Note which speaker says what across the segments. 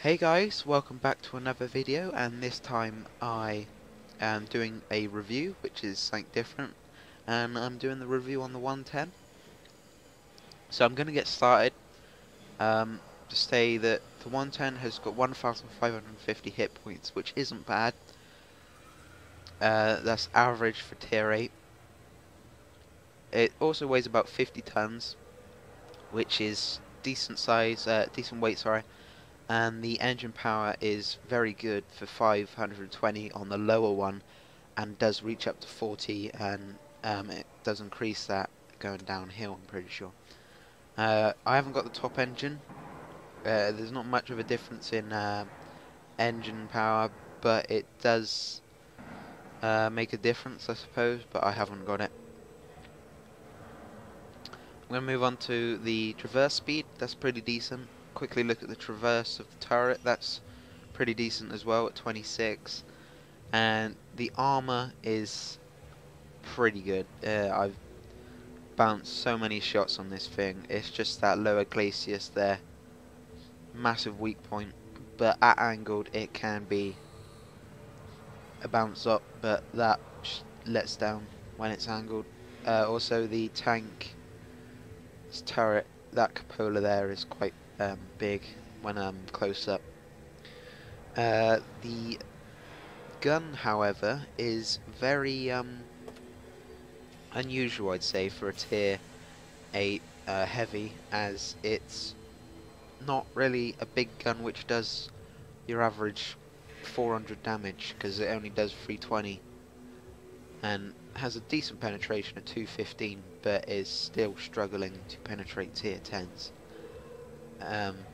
Speaker 1: Hey guys, welcome back to another video, and this time I am doing a review, which is something different, and I'm doing the review on the 110. So I'm going to get started. To say that the 110 has got 1,550 hit points, which isn't bad. That's average for tier 8. It also weighs about 50 tons, which is decent size, decent weight, sorry. And the engine power is very good for 520 on the lower one, and does reach up to 40, and it does increase that going downhill, I'm pretty sure. I haven't got the top engine. There's not much of a difference in engine power, but it does make a difference, I suppose, but I haven't got it. I'm going to move on to the traverse speed. That's pretty decent. Quickly look at the traverse of the turret. That's pretty decent as well at 26. And the armor is pretty good. I've bounced so many shots on this thing. It's just that lower glacis there. Massive weak point. But at angled it can be a bounce up, but that lets down when it's angled. Also the tank turret, that cupola there is quite big when close up. The gun, however, is very unusual, I'd say, for a tier 8 heavy, as it's not really a big gun which does your average 400 damage, because it only does 320, and has a decent penetration at 215, but is still struggling to penetrate tier 10s.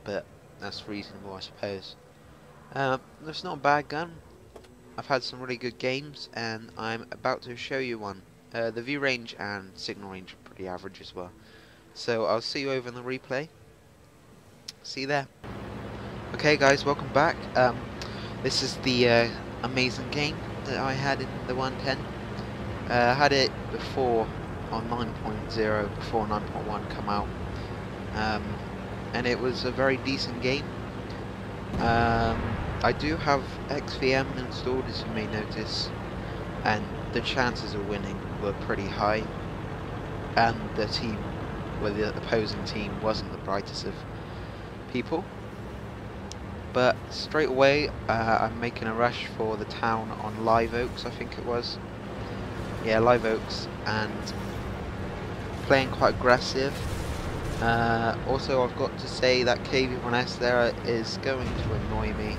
Speaker 1: But that's reasonable, I suppose. That's not a bad gun. I've had some really good games, and I'm about to show you one. The view range and signal range are pretty average as well. So I'll see you over in the replay. See you there. Okay guys, welcome back. This is the amazing game that I had in the 110. I had it before on 9.0, before 9.1 come out. And it was a very decent game. I do have XVM installed, as you may notice, and the chances of winning were pretty high, and the team, well, the opposing team wasn't the brightest of people. But straight away I'm making a rush for the town on Live Oaks, I think it was. Yeah, Live Oaks, and playing quite aggressive. Also, I've got to say that KV1S there is going to annoy me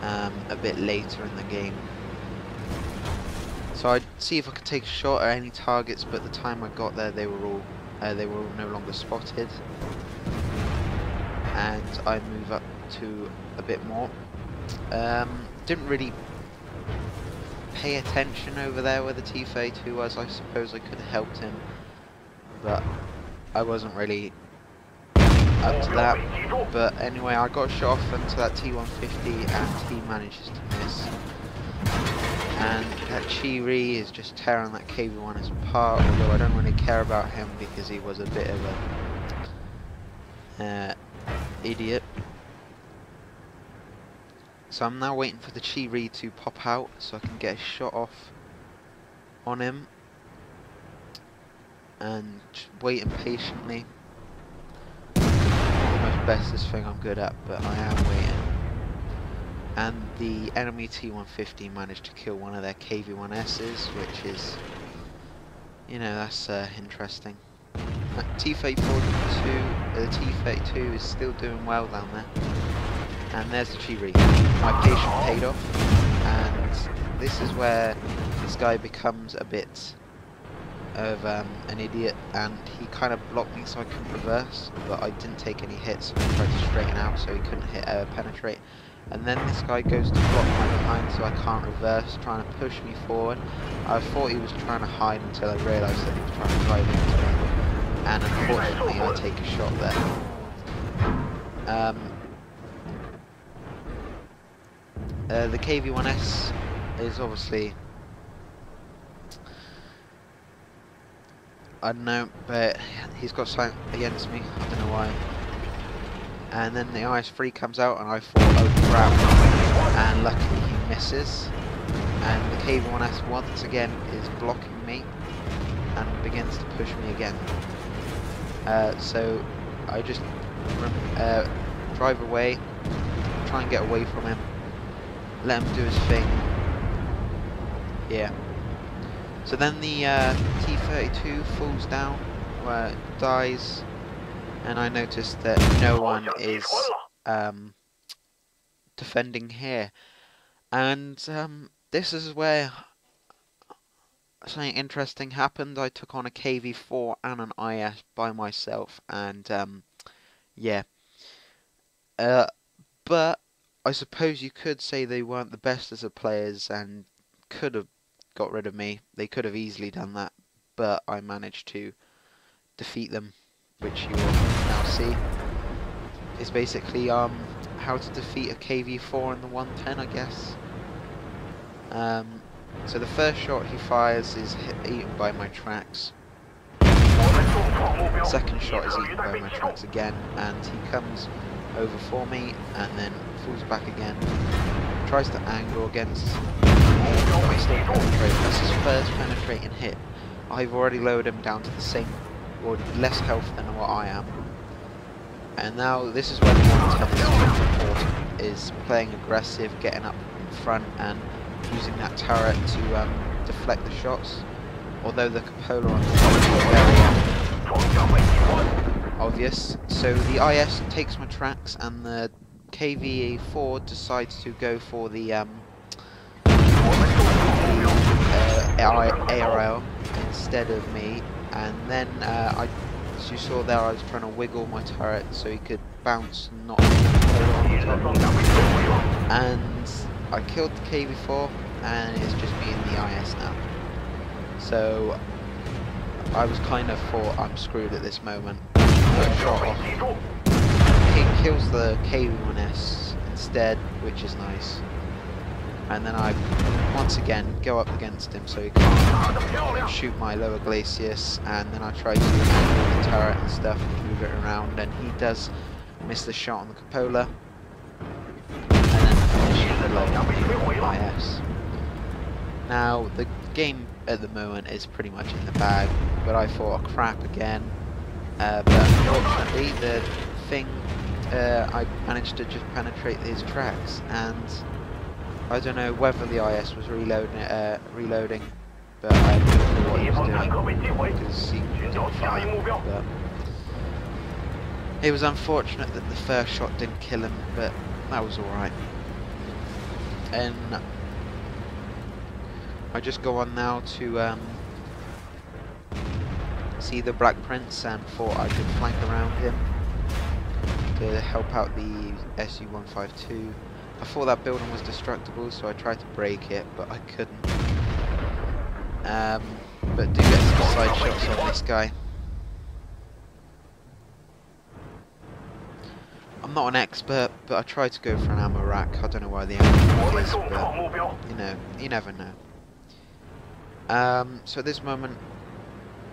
Speaker 1: a bit later in the game. So I'd see if I could take a shot at any targets, but the time I got there, they were all no longer spotted, and I move up to a bit more. Didn't really pay attention over there where the T-32 was. I suppose I could have helped him, but I wasn't really up to that. But anyway, I got shot off into that T-150, and he manages to miss. And that Chiri is just tearing that KV-1S apart, although I don't really care about him because he was a bit of a idiot. So I'm now waiting for the Chiri to pop out so I can get a shot off on him, and waiting patiently. Not the most bestest thing I'm good at, but I am waiting. And the enemy T-150 managed to kill one of their KV-1Ss, which is, you know, that's interesting. T-32, the T-32 is still doing well down there. And there's the Chiri. My patience paid off, and this is where this guy becomes a bit of an idiot, and he kind of blocked me so I couldn't reverse, but I didn't take any hits, so I tried to straighten out so he couldn't penetrate. And then this guy goes to block my behind so I can't reverse, trying to push me forward. I thought he was trying to hide until I realised that he was trying to drive into me, and unfortunately I take a shot there. The KV-1S is obviously, I don't know, but he's got something against me, I don't know why. and then the IS-3 comes out, and I thought, oh crap, and luckily he misses, and the KV-1S once again is blocking me, and begins to push me again. So I just drive away, try and get away from him, let him do his thing. Yeah. So then the T-32 falls down, dies, and I noticed that no one is defending here. And this is where something interesting happened. I took on a KV-4 and an IS by myself, and yeah. But I suppose you could say they weren't the best as a players and could have got rid of me. They could have easily done that, but I managed to defeat them, which you will now see. It's basically how to defeat a KV-4 in the 110, I guess. So the first shot he fires is eaten by my tracks. Second shot is eaten by my tracks again, and he comes over for me and then falls back again. Tries to angle against. I still penetrate. That's his first penetrating hit. I've already lowered him down to the same or less health than what I am. And now this is where the 110 is important, is playing aggressive, getting up in front and using that turret to deflect the shots. Although the cupola on the top is very obvious. So the IS takes my tracks and the KV-4 decides to go for the ARL instead of me, and then as you saw there, I was trying to wiggle my turret so he could bounce and not hit the top. And I killed the KV-4, and it's just me and the IS now. So I was kind of thought I'm screwed at this moment. I shot off. He kills the KV-1S instead, which is nice. And then I once again go up against him so he can't shoot my lower glacis, and then I try to angle the turret and stuff and move it around, and he does miss the shot on the cupola, and then finish the low IS. Now the game at the moment is pretty much in the bag, but I thought a crap again, but unfortunately the thing, I managed to just penetrate his tracks, and I don't know whether the IS was reloading, but I had no clue what he was doing because he was on fire. But it was unfortunate that the first shot didn't kill him, but that was alright. And I just go on now to see the Black Prince, and thought I could flank around him to help out the SU-152. I thought that building was destructible, so I tried to break it, but I couldn't. But do get some side shots on this guy. I'm not an expert, but I tried to go for an ammo rack. I don't know why the ammo rack is, but you know, you never know. So at this moment,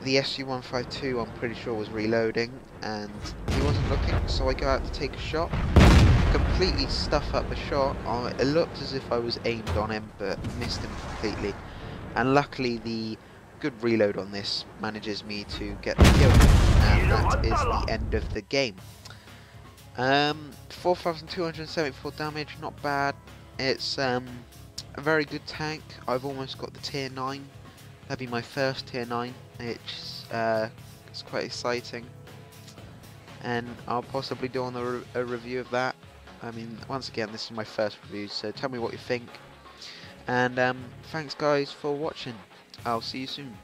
Speaker 1: the SU-152 I'm pretty sure was reloading, and he wasn't looking, so I go out to take a shot. Completely stuff up the shot. It looked as if I was aimed on him, but missed him completely. And luckily the good reload on this manages me to get the kill, and that is the end of the game. 4,274 damage, not bad. It's a very good tank. I've almost got the tier 9. That'd be my first tier 9. It's quite exciting, and I'll possibly do a review of that. I mean, once again, this is my first review, so tell me what you think. And thanks guys for watching. I'll see you soon.